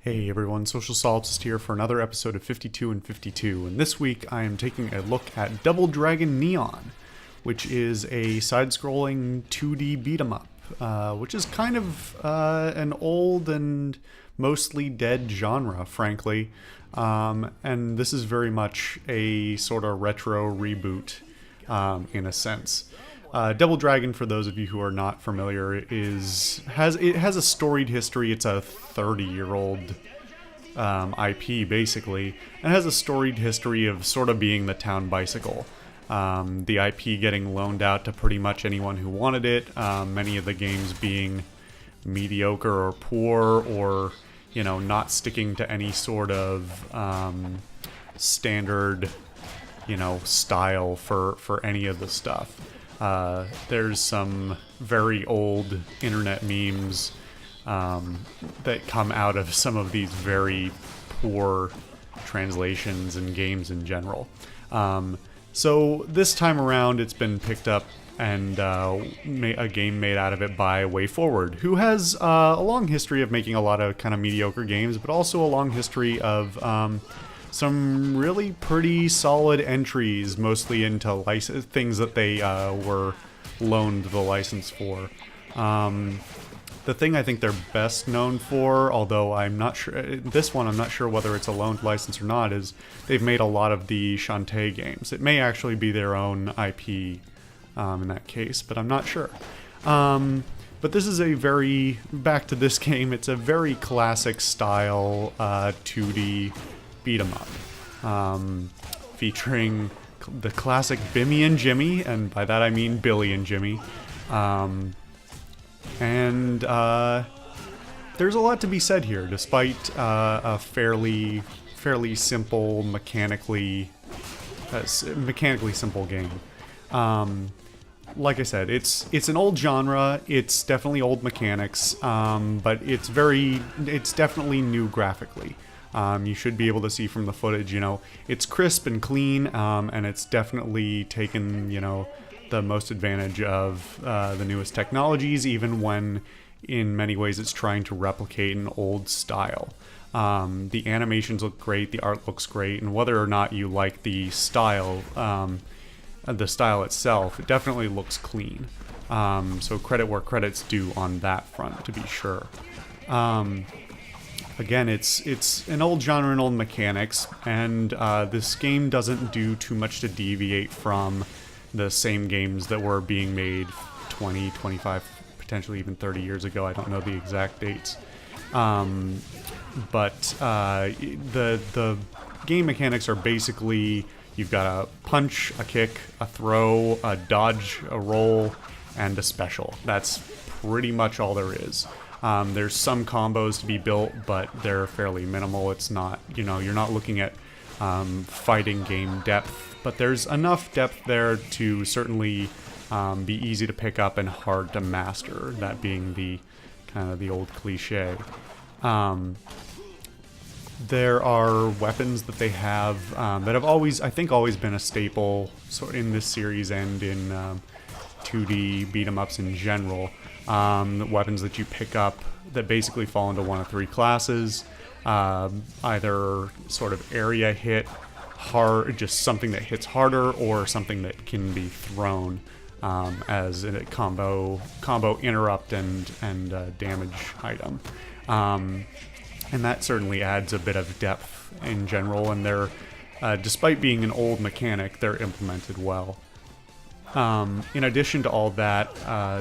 Hey everyone, Social Solipsist here for another episode of 52 and 52, and this week I am taking a look at Double Dragon Neon, which is a side-scrolling 2D beat-em-up, which is kind of an old and mostly dead genre, frankly, and this is very much a sort of retro reboot in a sense. Double Dragon, for those of you who are not familiar, has a storied history. It's a 30-year-old IP, basically, and has a storied history of sort of being the town bicycle. The IP getting loaned out to pretty much anyone who wanted it, many of the games being mediocre or poor or, not sticking to any sort of standard, style for any of the stuff. There's some very old internet memes that come out of some of these very poor translations and games in general. So this time around, it's been picked up and a game made out of it by WayForward, who has a long history of making a lot of kind of mediocre games, but also a long history of some really pretty solid entries, mostly into things that they were loaned the license for. The thing I think they're best known for, although I'm not sure, I'm not sure whether it's a loaned license or not, is they've made a lot of the Shantae games. It may actually be their own IP in that case, but I'm not sure. But this is back to this game, it's a very classic style 2D beat 'em up, featuring the classic Bimmy and Jimmy, and by that I mean Billy and Jimmy. And there's a lot to be said here, despite a fairly simple, mechanically simple game. Like I said, it's an old genre. It's definitely old mechanics, but it's definitely new graphically. You should be able to see from the footage, it's crisp and clean, and it's definitely taken, the most advantage of the newest technologies, even when in many ways it's trying to replicate an old style. The animations look great, the art looks great, and whether or not you like the style itself, it definitely looks clean. So credit where credit's due on that front, to be sure. Again, it's an old genre and old mechanics, and this game doesn't do too much to deviate from the same games that were being made 20, 25, potentially even 30 years ago. I don't know the exact dates. But the game mechanics are basically, you've got a punch, a kick, a throw, a dodge, a roll, and a special. That's pretty much all there is. There's some combos to be built, but they're fairly minimal. It's not, you're not looking at fighting game depth, but there's enough depth there to certainly be easy to pick up and hard to master, that being the kind of the old cliche. There are weapons that they have that have always been a staple in this series and in 2D beat-em-ups in general. Weapons that you pick up that basically fall into one of three classes. Either sort of area hit, hard, just something that hits harder, or something that can be thrown as a combo interrupt and damage item. And that certainly adds a bit of depth in general, and they're, despite being an old mechanic, they're implemented well. In addition to all that,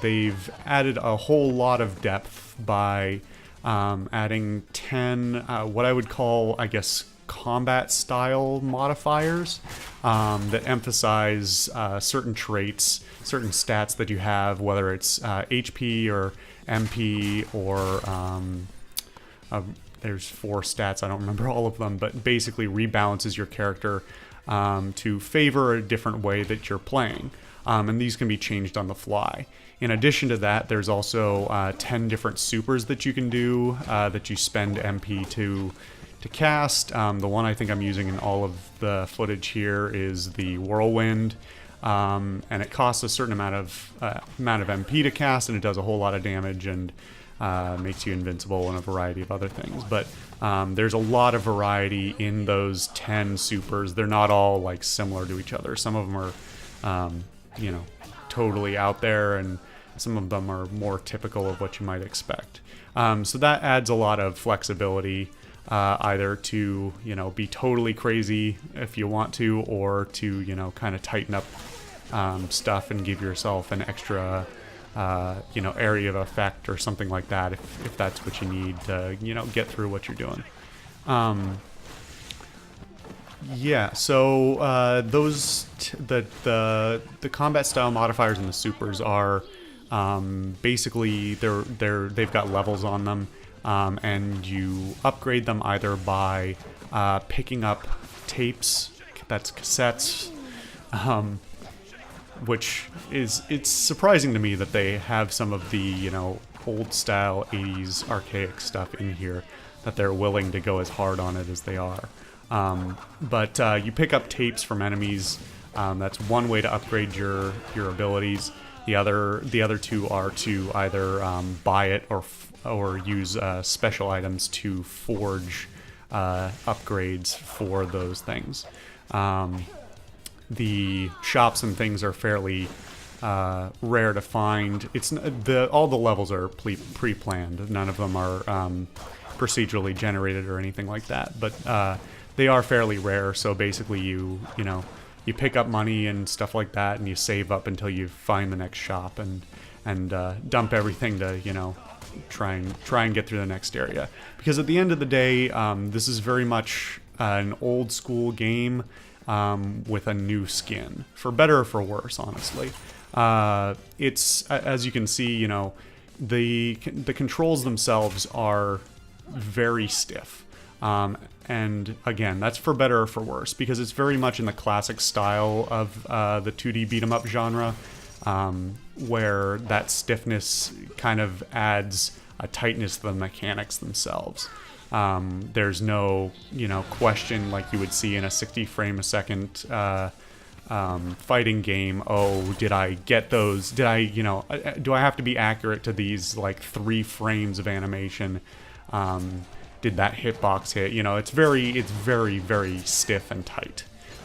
they've added a whole lot of depth by adding 10 what I would call, I guess, combat style modifiers that emphasize certain traits, certain stats that you have, whether it's HP or MP or there's 4 stats, I don't remember all of them, but basically rebalances your character to favor a different way that you're playing. And these can be changed on the fly. In addition to that, there's also 10 different supers that you can do that you spend MP to cast. The one I think I'm using in all of the footage here is the Whirlwind, and it costs a certain amount of MP to cast, and it does a whole lot of damage, and makes you invincible, and a variety of other things. But there's a lot of variety in those 10 supers. They're not all like similar to each other. Some of them are, totally out there, and some of them are more typical of what you might expect. So that adds a lot of flexibility, either to, be totally crazy if you want to, or to, kind of tighten up stuff and give yourself an extra area of effect or something like that, if that's what you need to, get through what you're doing. So the combat style modifiers in the supers are basically they've got levels on them, and you upgrade them either by picking up tapes, that's cassettes, which it's surprising to me that they have some of the old style 80s archaic stuff in here, that they're willing to go as hard on it as they are. But you pick up tapes from enemies. That's one way to upgrade your abilities. The other two are to either buy it or use special items to forge upgrades for those things. The shops and things are fairly rare to find. All the levels are pre-planned. None of them are procedurally generated or anything like that. But they are fairly rare. So basically, you pick up money and stuff like that, and you save up until you find the next shop and dump everything to try and get through the next area. Because at the end of the day, this is very much an old school game. With a new skin, for better or for worse, honestly. It's, as you can see, the controls themselves are very stiff. And again, that's for better or for worse, because it's very much in the classic style of the 2D beat-em-up genre, where that stiffness kind of adds a tightness to the mechanics themselves. There's no, question like you would see in a 60 frame a second fighting game. Oh, did I get those? Did I, do I have to be accurate to these like 3 frames of animation? Did that hitbox hit? It's very, very stiff and tight.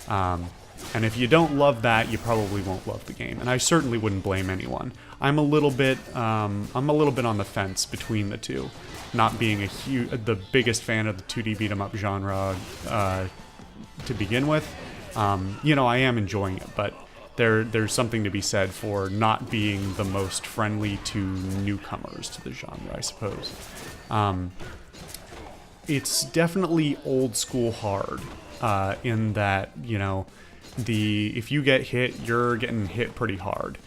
And if you don't love that, you probably won't love the game. And I certainly wouldn't blame anyone. I'm a little bit on the fence between the two. Not being the biggest fan of the 2D beat 'em up genre to begin with, I am enjoying it, but there's something to be said for not being the most friendly to newcomers to the genre, I suppose. It's definitely old school hard, in that if you get hit, you're getting hit pretty hard.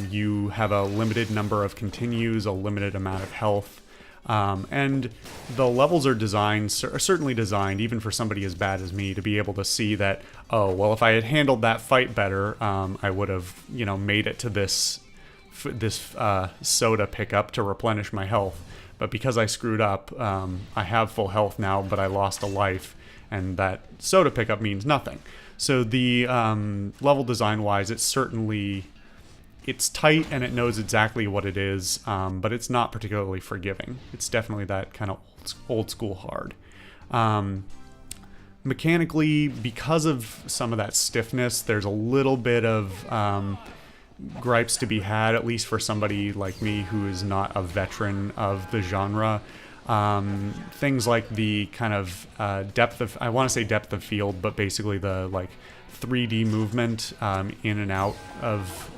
You have a limited number of continues, a limited amount of health. And the levels are certainly designed, even for somebody as bad as me, to be able to see that, oh, well, if I had handled that fight better, I would have, made it to this soda pickup to replenish my health. But because I screwed up, I have full health now, but I lost a life, and that soda pickup means nothing. So the level design-wise, it's tight and it knows exactly what it is, but it's not particularly forgiving. It's definitely that kind of old school hard. Mechanically, because of some of that stiffness, there's a little bit of gripes to be had, at least for somebody like me who is not a veteran of the genre. Things like the kind of depth of field, but basically the 3D movement in and out of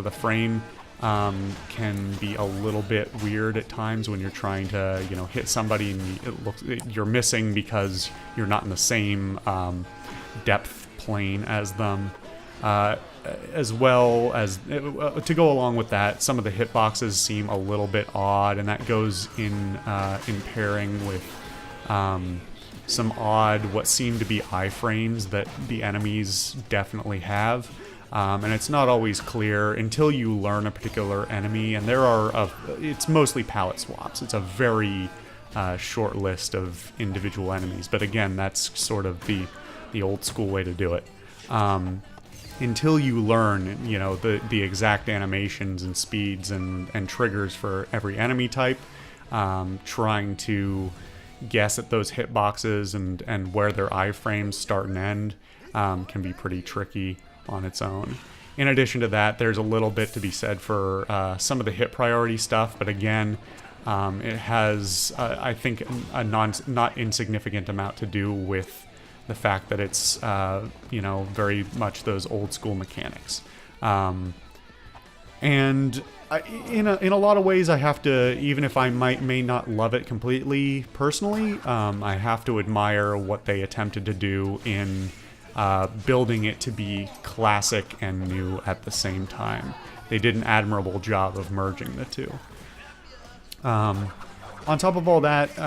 the frame can be a little bit weird at times when you're trying to hit somebody and you're missing because you're not in the same depth plane as them. As well as to go along with that, some of the hitboxes seem a little bit odd, and that goes in pairing with some odd, what seem to be iframes that the enemies definitely have. And it's not always clear until you learn a particular enemy, and it's mostly palette swaps. It's a very short list of individual enemies, but again, that's sort of the old school way to do it. until you learn, you know, the exact animations and speeds and triggers for every enemy type, trying to guess at those hitboxes and where their iframes start and end can be pretty tricky on its own. In addition to that, there's a little bit to be said for some of the hit priority stuff, but again, it has, I think, a not insignificant amount to do with the fact that it's, you know, very much those old school mechanics. And in a lot of ways, I have to, even if I may not love it completely personally, I have to admire what they attempted to do in building it to be classic and new at the same time. They did an admirable job of merging the two. On top of all that,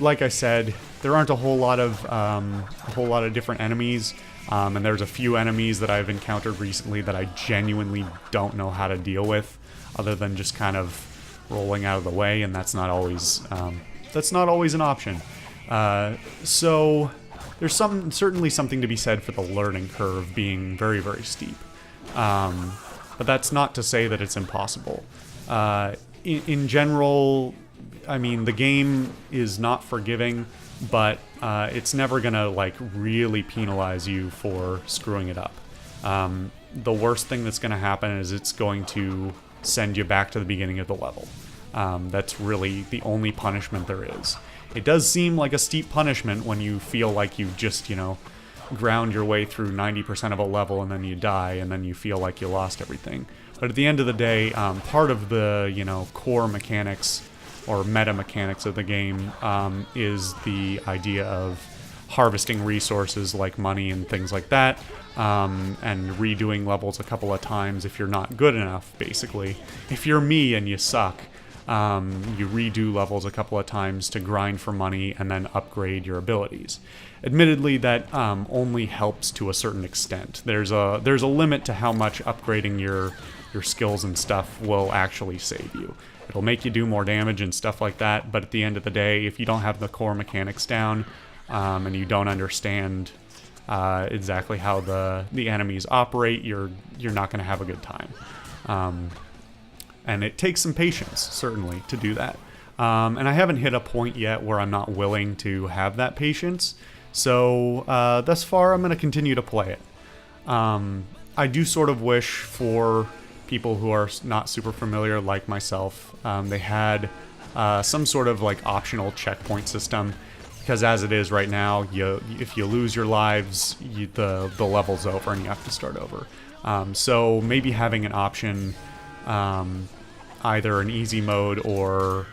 like I said, there aren't a whole lot of different enemies, and there's a few enemies that I've encountered recently that I genuinely don't know how to deal with, other than just kind of rolling out of the way, and that's not always an option. So there's certainly something to be said for the learning curve being very, very steep, but that's not to say that it's impossible. In general, I mean, the game is not forgiving, but it's never gonna like really penalize you for screwing it up. The worst thing that's gonna happen is it's going to send you back to the beginning of the level. That's really the only punishment there is. It does seem like a steep punishment when you feel like you just, you know, ground your way through 90% of a level and then you die and then you feel like you lost everything. But at the end of the day, part of the, you know, core mechanics or meta mechanics of the game is the idea of harvesting resources like money and things like that, and redoing levels a couple of times if you're not good enough, basically. If you're me and you suck, you redo levels a couple of times to grind for money and then upgrade your abilities. Admittedly, that only helps to a certain extent. There's a limit to how much upgrading your skills and stuff will actually save you. It'll make you do more damage and stuff like that, but at the end of the day, if you don't have the core mechanics down, and you don't understand exactly how the enemies operate, you're not going to have a good time. And it takes some patience, certainly, to do that. And I haven't hit a point yet where I'm not willing to have that patience, so thus far I'm going to continue to play it. I do sort of wish for people who are not super familiar like myself, they had some sort of like optional checkpoint system, because as it is right now, if you lose your lives, the level's over and you have to start over. So maybe having an option, either an easy mode or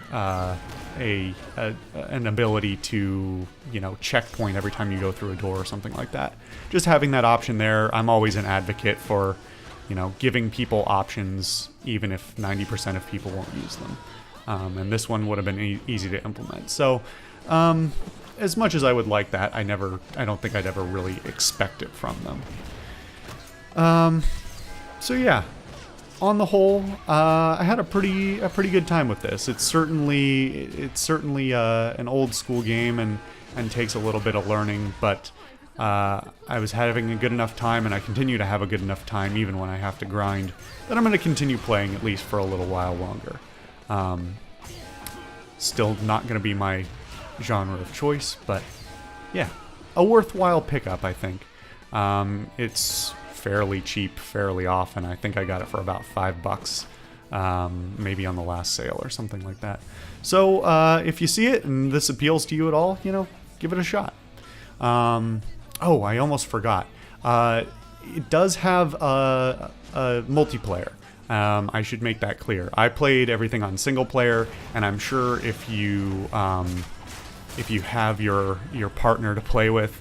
an ability to, you know, checkpoint every time you go through a door or something like that. Just having that option there, I'm always an advocate for, you know, giving people options, even if 90% of people won't use them. And this one would have been easy to implement. So, as much as I would like that, I don't think I'd ever really expect it from them. So yeah, on the whole, I had a pretty good time with this. It's certainly an old school game and takes a little bit of learning, but I was having a good enough time, and I continue to have a good enough time even when I have to grind, that I'm going to continue playing at least for a little while longer. Still not going to be my genre of choice, but yeah, a worthwhile pickup, I think. It's fairly cheap, fairly often. I think I got it for about $5, maybe on the last sale or something like that. So if you see it and this appeals to you at all, you know, give it a shot. Oh, I almost forgot. It does have a multiplayer. I should make that clear. I played everything on single player, and I'm sure if you have your partner to play with,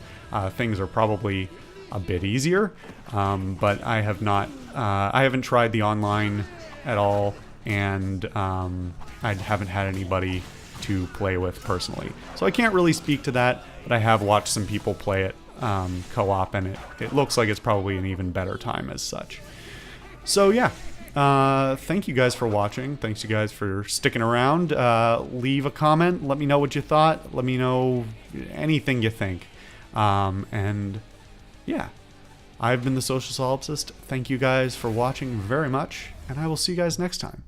things are probably a bit easier. But I haven't tried the online at all, and I haven't had anybody to play with personally. So I can't really speak to that, but I have watched some people play it co-op, and it looks like it's probably an even better time as such. So yeah, thank you guys for watching. Thanks you guys for sticking around. Leave a comment. Let me know what you thought. Let me know anything you think. And yeah, I've been the Social Solipsist. Thank you guys for watching very much, and I will see you guys next time.